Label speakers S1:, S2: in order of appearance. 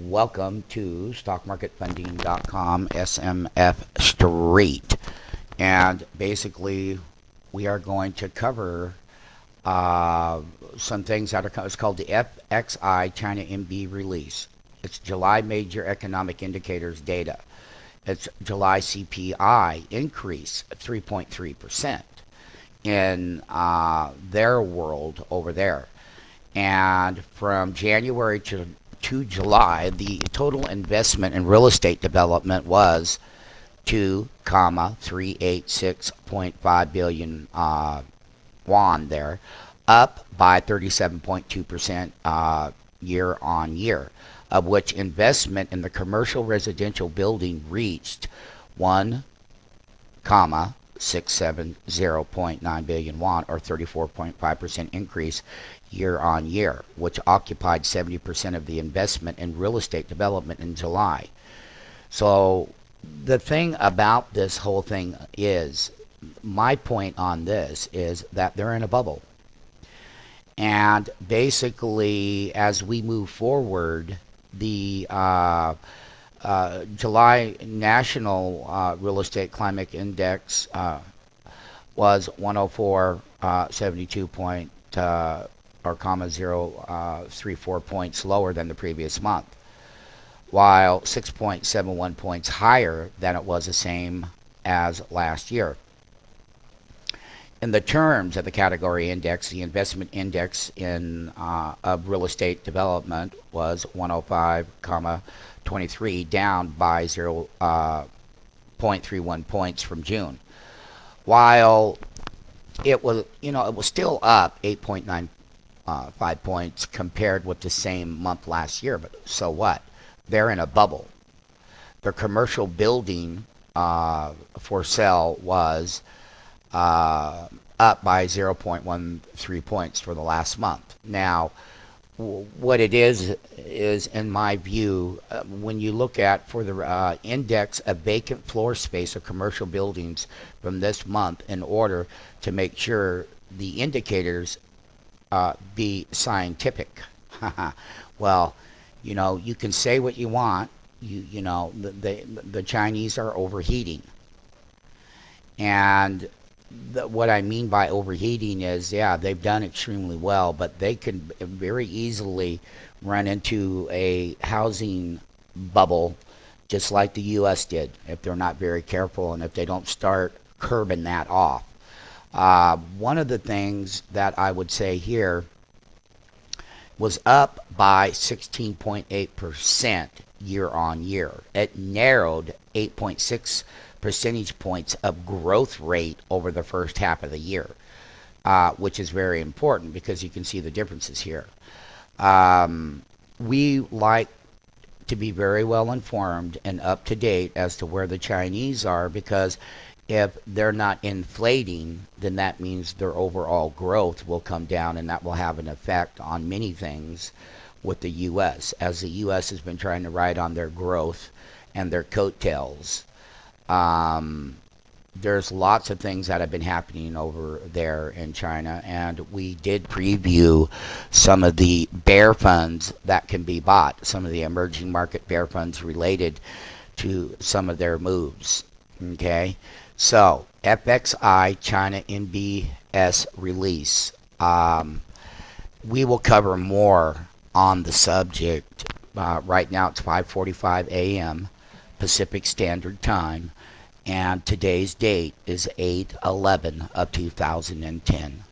S1: Welcome to stockmarketfunding.com SMF Street. And basically, we are going to cover some things that are, it's called the FXI China NBS release. It's July major economic indicators data. It's July CPI increase 3.3% in their world over there. And from January to July, the total investment in real estate development was 2,386.5 billion won there, up by 37.2% year on year, of which investment in the commercial residential building reached 1,670.9 billion won, or 34.5% increase year on year, which occupied 70% of the investment in real estate development in July. So the thing about this whole thing is, my point on this is that they're in a bubble. And basically, as we move forward, the July National Real Estate Climate Index was 104.72 or 0.34 points lower than the previous month, while 6.71 points higher than it was the same as last year. In the terms of the category index, the investment index in of real estate development was 105.23, down by 0.31 points from June, while it was still up 8.95 points compared with the same month last year. But so what? They're in a bubble. Their commercial building for sale was up by 0.13 points for the last month. Now, what it is in my view, when you look at for the index of vacant floor space of commercial buildings from this month, in order to make sure the indicators be scientific. Well, you can say what you want. The Chinese are overheating. And what I mean by overheating is, yeah, they've done extremely well, but they could very easily run into a housing bubble just like the U.S. did if they're not very careful and if they don't start curbing that off. One of the things that I would say here was up by 16.8% year on year. It narrowed 8.6 percentage points of growth rate over the first half of the year, which is very important because you can see the differences here. We like to be very well informed and up to date as to where the Chinese are, because if they're not inflating, then that means their overall growth will come down, and that will have an effect on many things with the U.S., as the U.S. has been trying to ride on their growth and their coattails. There's lots of things that have been happening over there in China, and we did preview some of the bear funds that can be bought, some of the emerging market bear funds related to some of their moves. Okay, so FXI China NBS release. We will cover more on the subject. Right now it's 5:45 a.m. Pacific Standard Time, and today's date is 8/11 of 2010.